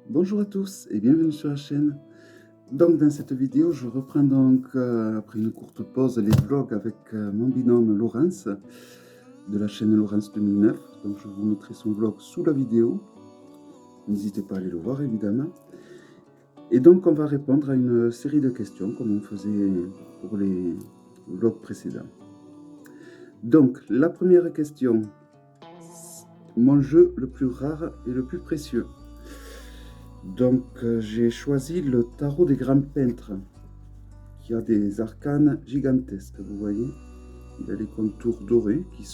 Bonjour à tous et bienvenue sur la chaîne. Donc dans cette vidéo, je reprends donc après une courte pause les vlogs avec mon binôme Laurence de la chaîne Laurence 2009. Donc je vous mettrai son vlog sous la vidéo. N'hésitez pas à aller le voir évidemment. Et donc on va répondre à une série de questions comme on faisait pour les vlogs précédents. Donc la première question, mon jeu le plus rare et le plus précieux. Donc j'ai choisi le tarot des grands peintres qui a des arcanes gigantesques, vous voyez. Il a les contours dorés qui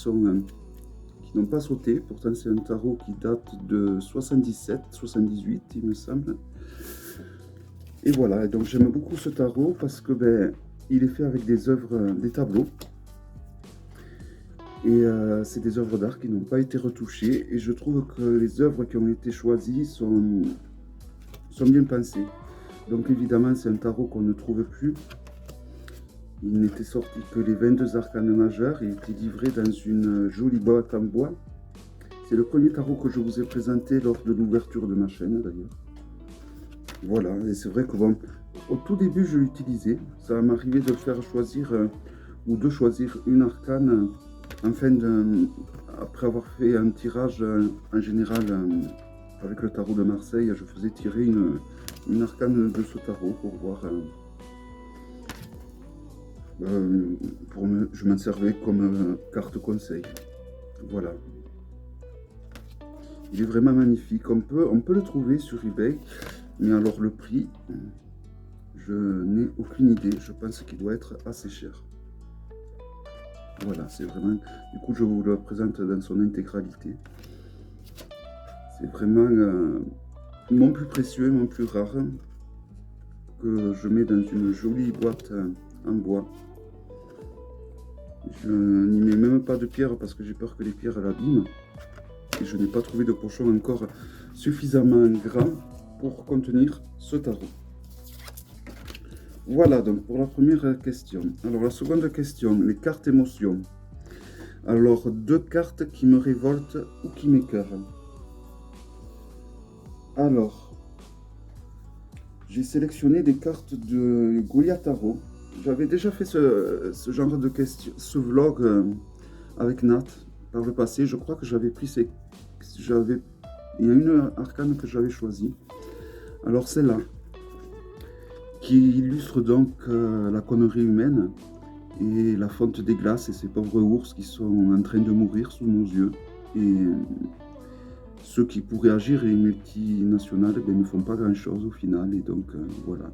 n'ont pas sauté. Pourtant c'est un tarot qui date de 77-78 il me semble. Et voilà, donc j'aime beaucoup ce tarot parce que il est fait avec des œuvres, des tableaux. Et c'est des œuvres d'art qui n'ont pas été retouchées. Et je trouve que les œuvres qui ont été choisies sont bien pensées. Donc évidemment c'est un tarot qu'on ne trouve plus. Il n'était sorti que les 22 arcanes majeurs et était livré dans une jolie boîte en bois. C'est le premier tarot que je vous ai présenté lors de l'ouverture de ma chaîne d'ailleurs. Voilà, et c'est vrai que bon, au tout début je l'utilisais. Ça m'arrivait de faire choisir ou de choisir une arcane après avoir fait un tirage en général avec le tarot de Marseille. Je faisais tirer une arcane de ce tarot pour voir. Je m'en servais comme carte conseil. Voilà. Il est vraiment magnifique. On peut le trouver sur eBay. Mais alors le prix, je n'ai aucune idée. Je pense qu'il doit être assez cher. Voilà, c'est vraiment... Du coup, je vous le présente dans son intégralité. C'est vraiment mon plus précieux, mon plus rare, que je mets dans une jolie boîte en bois. Je n'y mets même pas de pierre parce que j'ai peur que les pierres l'abîment. Et je n'ai pas trouvé de pochon encore suffisamment grand pour contenir ce tarot. Voilà donc pour la première question. Alors la seconde question, les cartes émotions. Alors deux cartes qui me révoltent ou qui m'écœurent. Alors, j'ai sélectionné des cartes de Goya Tarot. J'avais déjà fait ce genre de questions, ce vlog avec Nat par le passé. Je crois que j'avais pris il y a une arcane que j'avais choisie. Alors celle-là, qui illustre donc la connerie humaine et la fonte des glaces et ces pauvres ours qui sont en train de mourir sous nos yeux. Et ceux qui pourraient agir et multinationales ne font pas grand-chose au final. Et donc voilà.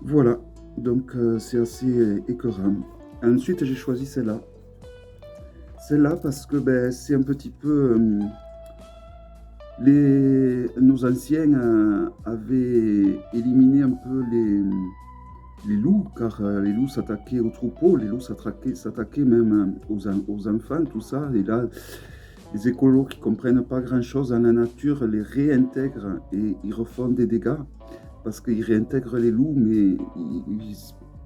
Voilà, donc c'est assez écœurant. Ensuite, j'ai choisi celle-là. Celle-là parce que c'est un petit peu... nos anciens avaient éliminé un peu les loups, car les loups s'attaquaient aux troupeaux, les loups s'attaquaient même aux enfants, tout ça. Et là, les écolos qui ne comprennent pas grand-chose dans la nature les réintègrent et ils refont des dégâts. Parce qu'ils réintègrent les loups, mais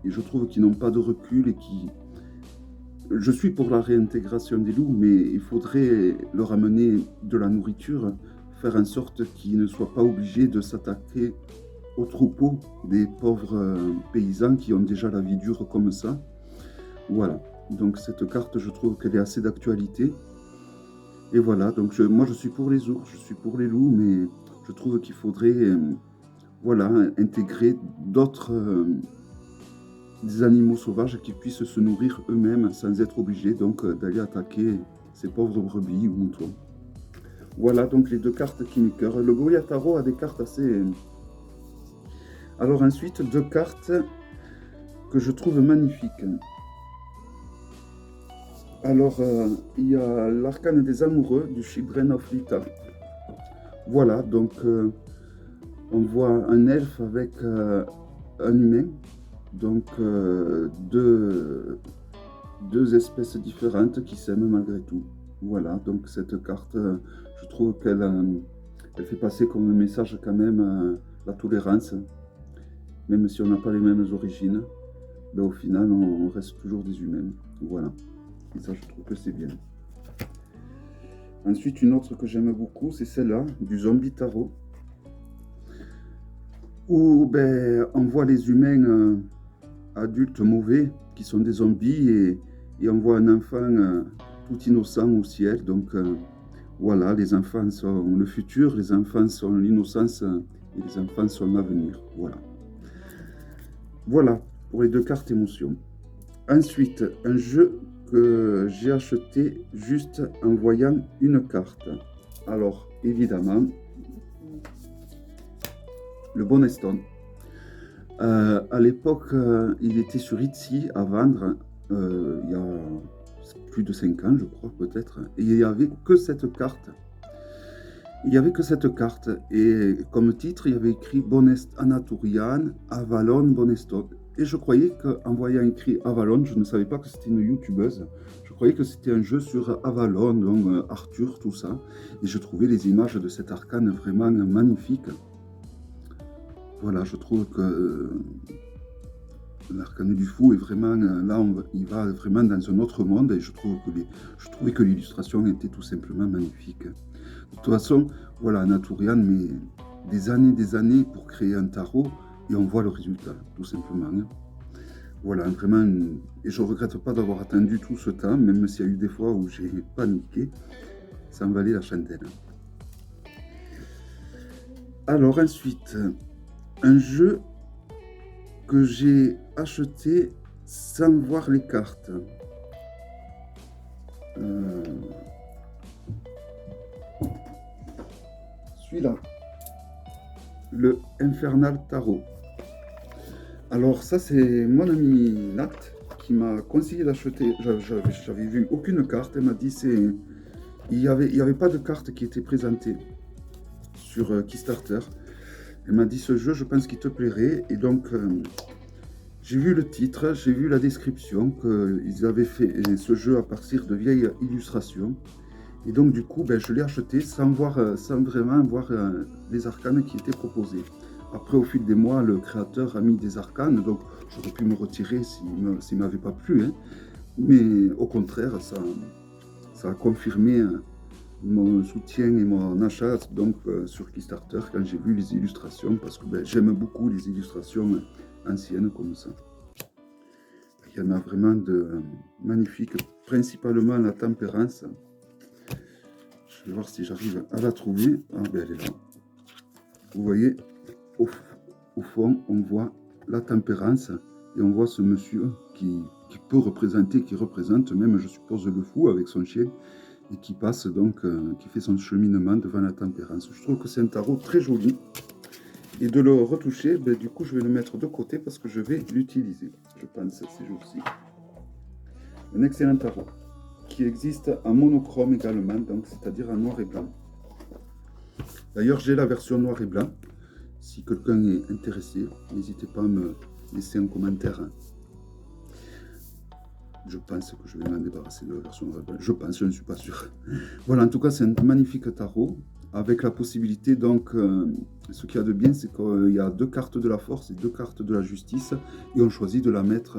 je trouve qu'ils n'ont pas de recul et qui... Je suis pour la réintégration des loups, mais il faudrait leur amener de la nourriture, faire en sorte qu'ils ne soient pas obligés de s'attaquer aux troupeaux des pauvres paysans qui ont déjà la vie dure comme ça. Voilà, donc cette carte, je trouve qu'elle est assez d'actualité. Et voilà, donc moi je suis pour les ours, je suis pour les loups, mais je trouve qu'il faudrait... voilà, intégrer d'autres des animaux sauvages qui puissent se nourrir eux-mêmes sans être obligés donc d'aller attaquer ces pauvres brebis ou moutons. Voilà donc les deux cartes qui m'écœurent. Le Goya Tarot a des cartes assez... Alors ensuite, deux cartes que je trouve magnifiques. Alors, il y a l'arcane des amoureux du Children of Lita. Voilà, donc on voit un elfe avec un humain, donc deux espèces différentes qui s'aiment malgré tout. Voilà, donc cette carte, je trouve qu'elle elle fait passer comme un message quand même la tolérance, même si on n'a pas les mêmes origines, au final on reste toujours des humains. Voilà, et ça je trouve que c'est bien. Ensuite, une autre que j'aime beaucoup, c'est celle-là, du Zombie Tarot, où ben, on voit les humains adultes mauvais, qui sont des zombies, et on voit un enfant tout innocent au ciel. Donc voilà, les enfants sont le futur, les enfants sont l'innocence, et les enfants sont l'avenir. Voilà. Voilà pour les deux cartes émotions. Ensuite, un jeu que j'ai acheté juste en voyant une carte. Alors, évidemment, le Boneston. À l'époque, il était sur Etsy à vendre, il y a plus de 5 ans, je crois, peut-être. Et il n'y avait que cette carte. Il n'y avait que cette carte. Et comme titre, il y avait écrit Bonest Anaturian, Avalon, Boneston. Et je croyais qu'en voyant écrit Avalon, je ne savais pas que c'était une youtubeuse. Je croyais que c'était un jeu sur Avalon, donc Arthur, tout ça. Et je trouvais les images de cet arcane vraiment magnifiques. Voilà, je trouve que l'arcane du fou est vraiment, là, il va vraiment dans un autre monde. Et je trouvais que l'illustration était tout simplement magnifique. De toute façon, voilà, Anaturian, mais des années pour créer un tarot, et on voit le résultat, tout simplement. Voilà, vraiment, et je ne regrette pas d'avoir attendu tout ce temps, même s'il y a eu des fois où j'ai paniqué, ça en valait la chandelle. Alors ensuite, un jeu que j'ai acheté sans voir les cartes. Celui-là, le Infernal Tarot. Alors ça, c'est mon ami Nat qui m'a conseillé d'acheter. J'avais vu aucune carte. Elle m'a dit il y avait pas de carte qui était présentée sur Kickstarter. Elle m'a dit ce jeu, je pense qu'il te plairait. Et donc j'ai vu le titre, j'ai vu la description qu'ils avaient fait ce jeu à partir de vieilles illustrations. Et donc du coup, ben, je l'ai acheté sans vraiment voir les arcanes qui étaient proposés. Après, au fil des mois, le créateur a mis des arcanes, donc j'aurais pu me retirer s'il ne m'avait pas plu. Hein. Mais au contraire, ça a confirmé mon soutien et mon achat donc, sur Kickstarter quand j'ai vu les illustrations, parce que ben, j'aime beaucoup les illustrations anciennes comme ça. Il y en a vraiment de magnifiques, principalement la tempérance. Je vais voir si j'arrive à la trouver. Ah ben elle est là. Vous voyez, au fond, on voit la tempérance et on voit ce monsieur qui représente même, je suppose, le fou avec son chien et qui passe donc, qui fait son cheminement devant la tempérance. Je trouve que c'est un tarot très joli. Et de le retoucher, ben, du coup, je vais le mettre de côté parce que je vais l'utiliser, je pense, ces jours-ci. Un excellent tarot qui existe en monochrome également, donc c'est-à-dire en noir et blanc. D'ailleurs, j'ai la version noir et blanc. Si quelqu'un est intéressé, n'hésitez pas à me laisser un commentaire. Je pense que je vais m'en débarrasser de la version noir et blanc. Je pense, je ne suis pas sûr. Voilà, en tout cas, c'est un magnifique tarot avec la possibilité, donc, ce qu'il y a de bien, c'est qu'il y a 2 cartes de la force et 2 cartes de la justice, et on choisit de la mettre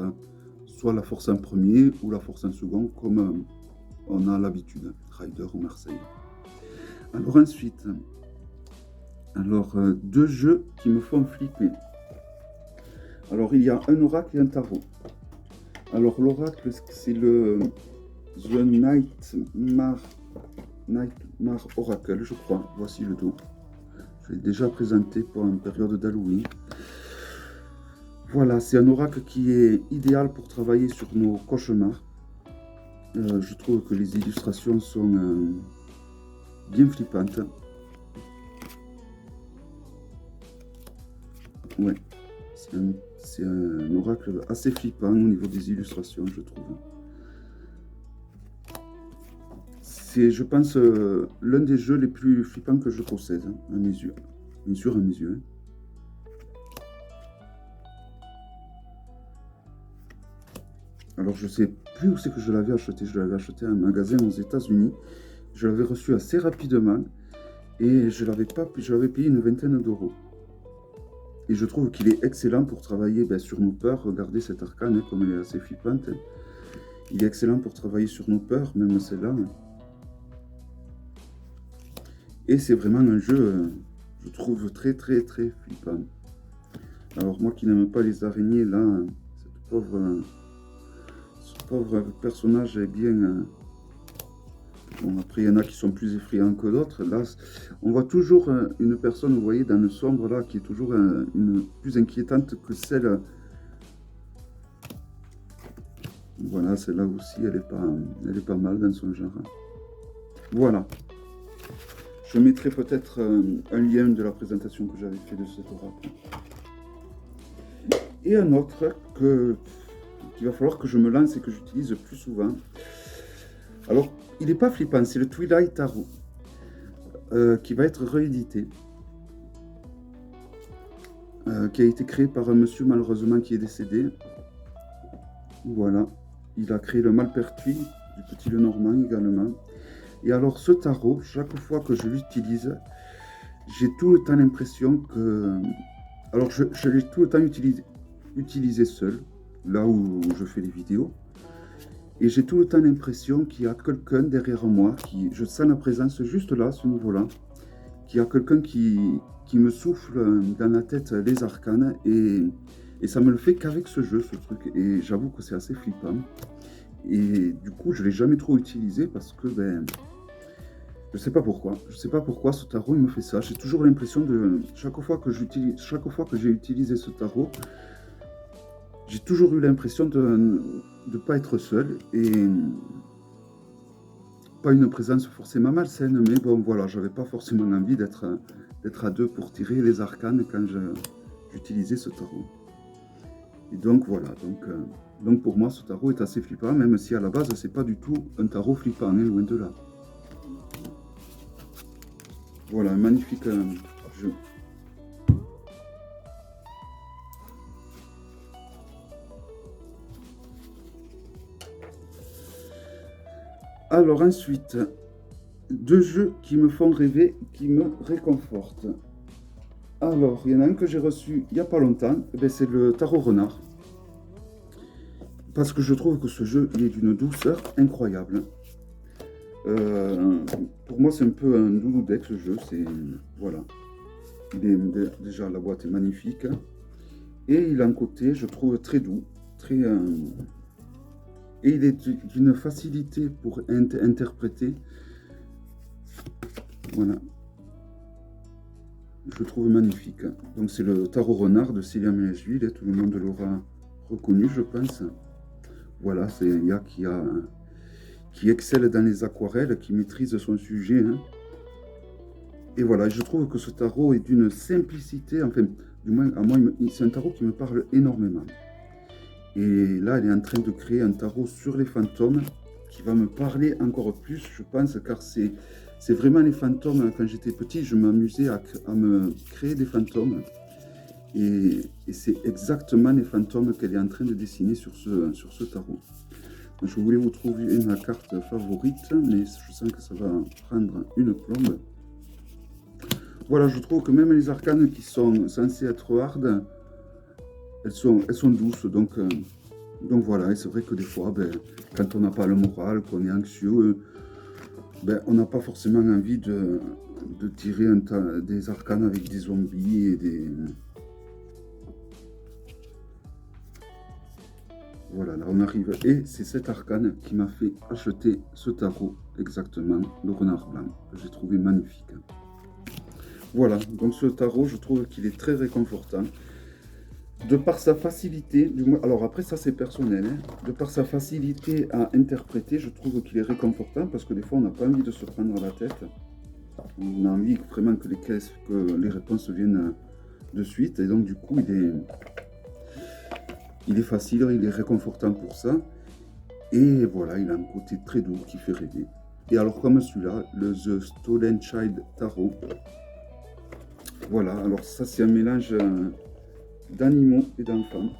soit la force en premier ou la force en second, comme on a l'habitude, Rider ou Marseille. Alors ensuite, 2 jeux qui me font flipper. Alors il y a un oracle et un tarot. Alors l'oracle, c'est le The Nightmare Oracle, je crois. Voici le dos. Je l'ai déjà présenté pour une période d'Halloween. Voilà, c'est un oracle qui est idéal pour travailler sur nos cauchemars. Je trouve que les illustrations sont bien flippantes. Ouais, c'est un oracle assez flippant au niveau des illustrations, je trouve. C'est, je pense, l'un des jeux les plus flippants que je possède, hein, à mes yeux. Bien sûr, à mes yeux. Alors, je sais plus où c'est que je l'avais acheté. Je l'avais acheté à un magasin aux États-Unis. Je l'avais reçu assez rapidement et je l'avais payé une vingtaine d'euros. Et je trouve qu'il est excellent pour travailler sur nos peurs. Regardez cette arcane, hein, comme elle est assez flippante. Il est excellent pour travailler sur nos peurs, même celle-là. Et c'est vraiment un jeu, je trouve, très très très flippant. Alors moi qui n'aime pas les araignées, là, ce pauvre personnage est bien... Bon, après, il y en a qui sont plus effrayants que d'autres. Là, on voit toujours une personne, vous voyez, dans le sombre, là, qui est toujours une plus inquiétante que celle... Voilà, celle-là aussi, elle est pas mal dans son genre. Voilà. Je mettrai peut-être un lien de la présentation que j'avais fait de cette rap. Et un autre qu'il va falloir que je me lance et que j'utilise plus souvent. Alors, il n'est pas flippant, c'est le Twilight Tarot, qui va être réédité, qui a été créé par un monsieur malheureusement qui est décédé. Voilà, il a créé le Malpertuis du Petit Lenormand également. Et alors ce tarot, chaque fois que je l'utilise, j'ai tout le temps l'impression que... Alors je l'ai tout le temps utilisé seul, là où je fais les vidéos. Et j'ai tout le temps l'impression qu'il y a quelqu'un derrière moi, je sens la présence juste là, à ce niveau-là, qu'il y a quelqu'un qui me souffle dans la tête les arcanes, et ça me le fait qu'avec ce jeu, ce truc. Et j'avoue que c'est assez flippant. Et du coup, je ne l'ai jamais trop utilisé parce que, ben, je sais pas pourquoi. Je sais pas pourquoi ce tarot, il me fait ça. J'ai toujours l'impression de... Chaque fois que j'ai utilisé ce tarot, j'ai toujours eu l'impression de ne pas être seul, et pas une présence forcément malsaine, mais bon voilà, j'avais pas forcément envie d'être à deux pour tirer les arcanes quand j'utilisais ce tarot. Et donc voilà, donc pour moi ce tarot est assez flippant, même si à la base c'est pas du tout un tarot flippant, hein, loin de là. Voilà, un magnifique jeu. Alors ensuite, deux jeux qui me font rêver, qui me réconfortent. Alors, il y en a un que j'ai reçu il n'y a pas longtemps, c'est le Tarot Renard. Parce que je trouve que ce jeu, il est d'une douceur incroyable. Pour moi, c'est un peu un doudou deck, ce jeu. Voilà. Déjà, la boîte est magnifique. Et il a un côté, je trouve, très doux. Et il est d'une facilité pour interpréter. Voilà. Je le trouve magnifique. Donc c'est le Tarot Renard de Célia Mélèche-Ville, et tout le monde l'aura reconnu, je pense. Voilà, c'est Aya qui excelle dans les aquarelles, qui maîtrise son sujet. Hein. Et voilà, je trouve que ce tarot est d'une simplicité, enfin, du moins, à moi, c'est un tarot qui me parle énormément. Et là, elle est en train de créer un tarot sur les fantômes qui va me parler encore plus, je pense, car c'est vraiment les fantômes. Quand j'étais petit, je m'amusais à me créer des fantômes. Et c'est exactement les fantômes qu'elle est en train de dessiner sur ce tarot. Donc, je voulais vous trouver ma carte favorite, mais je sens que ça va prendre une plombe. Voilà, je trouve que même les arcanes qui sont censées être hard, elles sont douces, donc voilà. Et c'est vrai que des fois, ben, quand on n'a pas le moral, qu'on est anxieux, ben, on n'a pas forcément envie de tirer des arcanes avec des zombies et des... Voilà, là on arrive. Et c'est cet arcane qui m'a fait acheter ce tarot, exactement, le renard blanc, que j'ai trouvé magnifique. Voilà, donc ce tarot, je trouve qu'il est très réconfortant. De par sa facilité, du moins, alors après ça c'est personnel, hein, de par sa facilité à interpréter, je trouve qu'il est réconfortant, parce que des fois on n'a pas envie de se prendre la tête. On a envie vraiment que les réponses viennent de suite, et donc du coup il est facile, il est réconfortant pour ça. Et voilà, il a un côté très doux qui fait rêver. Et alors comme celui-là, le The Stolen Child Tarot. Voilà, alors ça c'est un mélange d'animaux et d'enfants.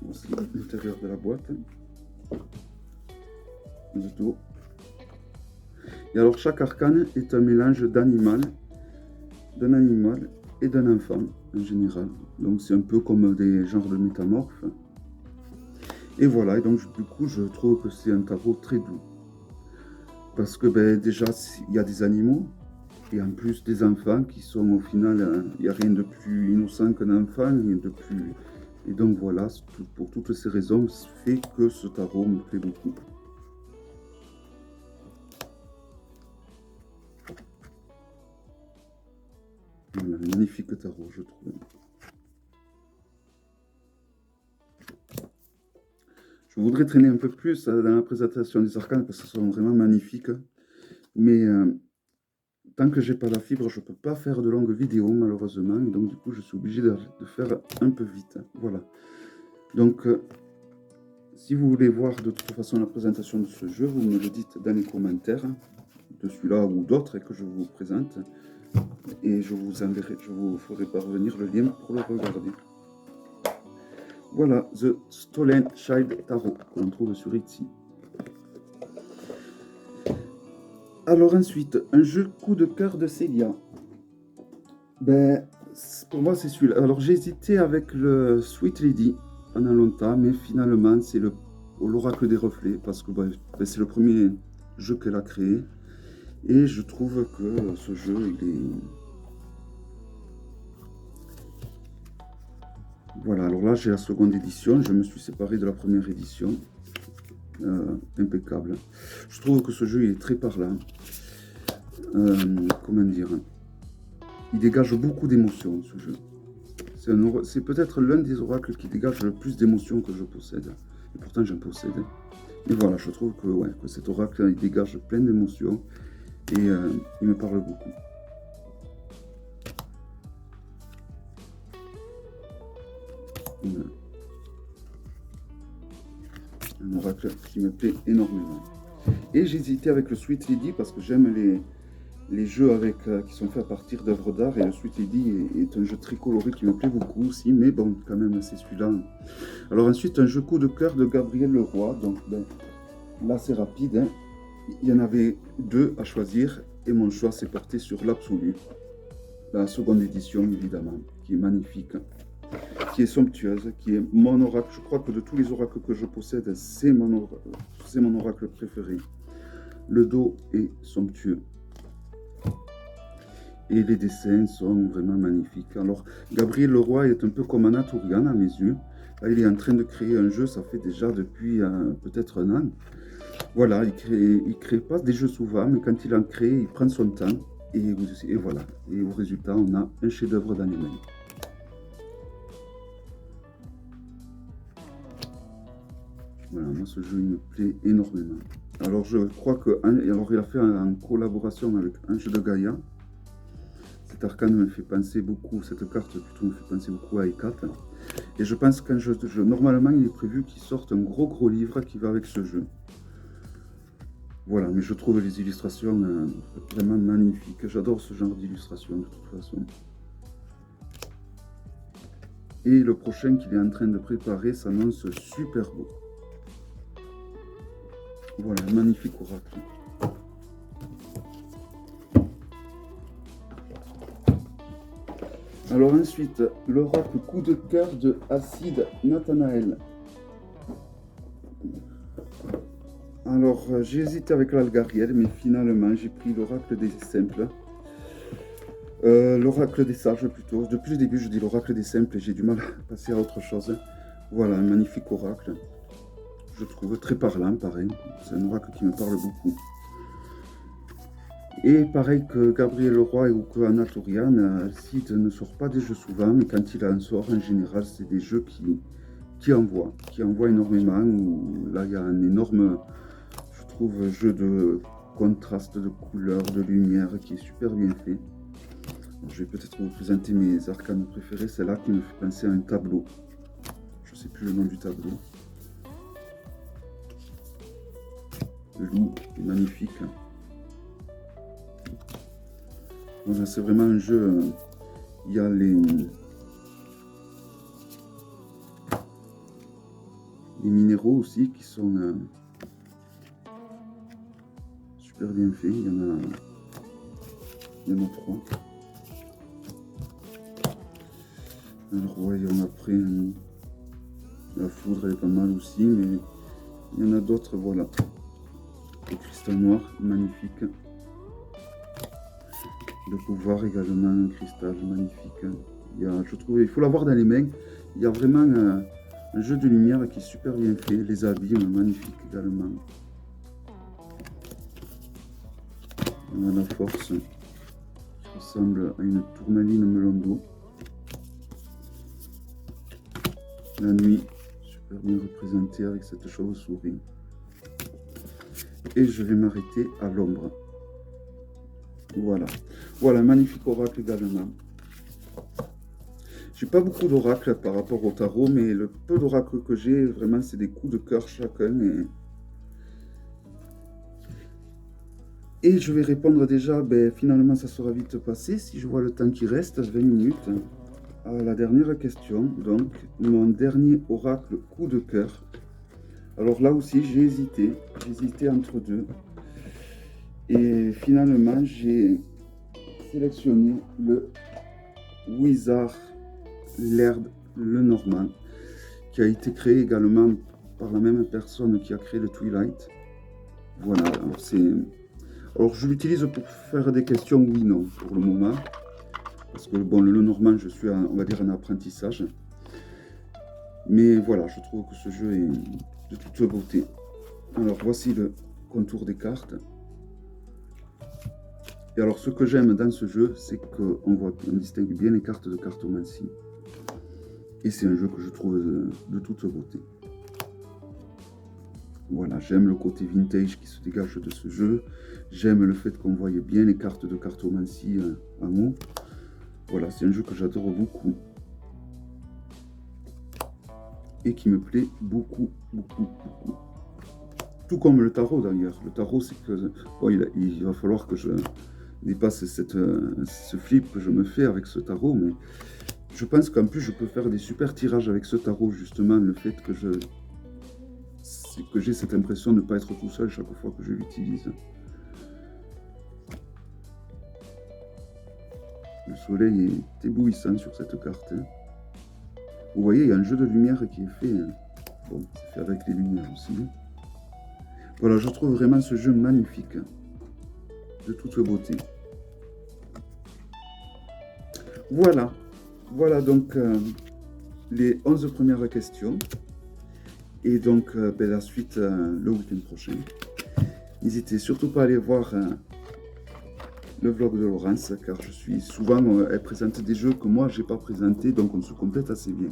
Voici l'intérieur de la boîte. Le dos. Et alors chaque arcane est un mélange d'un animal et d'un enfant en général. Donc c'est un peu comme des genres de métamorphes. Et voilà, et donc du coup, je trouve que c'est un tarot très doux. Parce que ben, déjà, il y a des animaux, et en plus des enfants qui sont au final, il n'y a rien de plus innocent qu'un enfant, rien de plus... Et donc voilà, pour toutes ces raisons, fait que ce tarot me plaît beaucoup. Voilà, magnifique tarot, je trouve. Je voudrais traîner un peu plus dans la présentation des arcanes parce que ce sont vraiment magnifiques. Mais tant que j'ai pas la fibre, je peux pas faire de longues vidéos malheureusement. Et donc du coup, je suis obligé de faire un peu vite. Voilà. Donc, si vous voulez voir de toute façon la présentation de ce jeu, vous me le dites dans les commentaires de celui-là ou d'autres que je vous présente. Et je vous enverrai, je vous ferai parvenir le lien pour le regarder. Voilà, The Stolen Child Tarot, que l'on trouve sur Etsy. Alors ensuite, un jeu coup de cœur de Célia. Ben, pour moi, c'est celui-là. Alors j'ai hésité avec le Sweet Lady pendant longtemps, mais finalement, c'est l'Oracle des Reflets, parce que ben, c'est le premier jeu qu'elle a créé. Et je trouve que ce jeu, il est... Voilà, alors là, j'ai la seconde édition. Je me suis séparé de la première édition. Impeccable. Je trouve que ce jeu il est très parlant. Comment dire, il dégage beaucoup d'émotions, ce jeu. C'est peut-être l'un des oracles qui dégage le plus d'émotions que je possède. Et pourtant, j'en possède. Et voilà, je trouve que, ouais, que cet oracle, il dégage plein d'émotions. Et il me parle beaucoup. Voilà. Un oracle qui me plaît énormément. Et j'ai hésité avec le Sweet Lady parce que j'aime les jeux avec, qui sont faits à partir d'œuvres d'art. Et le Sweet Lady est un jeu très coloré qui me plaît beaucoup aussi. Mais bon, quand même, c'est celui-là. Alors ensuite, un jeu coup de cœur de Gabriel Leroy. Donc ben, là, c'est rapide. Hein. Il y en avait deux à choisir. Et mon choix s'est porté sur l'Absolu. La seconde édition, évidemment, qui est magnifique. Qui est somptueuse, qui est mon oracle. Je crois que de tous les oracles que je possède, c'est mon oracle préféré. Le dos est somptueux. Et les dessins sont vraiment magnifiques. Alors, Gabriel Leroy est un peu comme Anatolian à mes yeux. Là, il est en train de créer un jeu, ça fait déjà depuis peut-être un an. Voilà, il crée pas des jeux souvent, mais quand il en crée, il prend son temps. Et voilà. Et au résultat, on a un chef-d'œuvre dans les mains. Voilà, moi ce jeu il me plaît énormément. Alors je crois que alors il a fait en collaboration avec Ange de Gaïa. Cet arcane me fait penser beaucoup, cette carte plutôt me fait penser beaucoup à E4. Et je pense qu'un jeu, normalement il est prévu qu'il sorte un gros livre qui va avec ce jeu. Voilà, mais je trouve les illustrations vraiment magnifiques. J'adore ce genre d'illustration de toute façon. Et le prochain qu'il est en train de préparer s'annonce super beau. Voilà, magnifique oracle. Alors ensuite, l'oracle coup de cœur de Acide Nathanaël. Alors j'ai hésité avec l'Algariel, mais finalement j'ai pris l'oracle des simples. L'oracle des sages plutôt. Depuis le début je dis l'oracle des simples et j'ai du mal à passer à autre chose. Voilà, un magnifique oracle. Je trouve très parlant, pareil. C'est un oracle qui me parle beaucoup. Et pareil que Gabriel Leroy ou que Anatolian, Alcide ne sort pas des jeux souvent, mais quand il en sort, en général, c'est des jeux qui envoient énormément. Où là, il y a un énorme, je trouve, jeu de contraste, de couleurs, de lumière qui est super bien fait. Alors, je vais peut-être vous présenter mes arcanes préférés. C'est là qui me fait penser à un tableau. Je ne sais plus le nom du tableau. Le loup est magnifique. Voilà, c'est vraiment un jeu. Il y a les minéraux aussi qui sont super bien faits. Il y en a 3. Alors voyons après un La foudre, elle est pas mal aussi, mais il y en a d'autres, voilà. Le cristal noir, magnifique. Le pouvoir également, un cristal magnifique. Je trouve, il faut l'avoir dans les mains. Il y a vraiment un jeu de lumière qui est super bien fait. Les abîmes, magnifiques également. On a la force qui ressemble à une tourmaline melon d'eau. La nuit, super bien représentée avec cette chauve-souris. Et je vais m'arrêter à l'ombre. Voilà. Voilà, magnifique oracle également. J'ai pas beaucoup d'oracles par rapport au tarot, mais le peu d'oracles que j'ai, vraiment, c'est des coups de cœur chacun. Et je vais répondre déjà, finalement, ça sera vite passé. Si je vois le temps qui reste, 20 minutes, à la dernière question. Donc, mon dernier oracle coup de cœur. Alors là aussi, j'ai hésité. J'hésitais entre deux. Et finalement, j'ai sélectionné le Wizard Laird Lenormand, qui a été créé également par la même personne qui a créé le Twilight. Voilà, alors je l'utilise pour faire des questions oui-non pour le moment. Parce que bon, le Lenormand, je suis, on va dire, en apprentissage. Mais voilà, je trouve que ce jeu est de toute beauté. Alors voici le contour des cartes. Et alors ce que j'aime dans ce jeu, c'est qu'on distingue bien les cartes de cartomancie. Et c'est un jeu que je trouve de toute beauté. Voilà, j'aime le côté vintage qui se dégage de ce jeu. J'aime le fait qu'on voyait bien les cartes de cartomancie en haut. Voilà, c'est un jeu que j'adore beaucoup. Et qui me plaît beaucoup, beaucoup, beaucoup. Tout comme le tarot d'ailleurs. Le tarot, c'est que bon, il va falloir que je dépasse ce flip que je me fais avec ce tarot. Mais je pense qu'en plus, je peux faire des super tirages avec ce tarot. Justement, le fait que j'ai cette impression de ne pas être tout seul chaque fois que je l'utilise. Le soleil est éblouissant sur cette carte. Vous voyez, il y a un jeu de lumière qui est fait. Bon, c'est fait avec les lumières aussi. Voilà, je trouve vraiment ce jeu magnifique. De toute beauté. Voilà. Voilà donc les 11 premières questions. Et donc la suite le week-end prochain. N'hésitez surtout pas à aller voir le vlog de Laurence, car je suis souvent, elle présente des jeux que moi j'ai pas présentés, donc on se complète assez bien.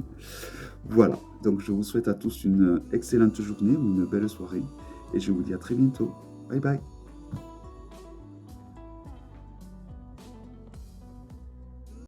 Voilà, donc je vous souhaite à tous une excellente journée ou une belle soirée, et je vous dis à très bientôt. Bye bye.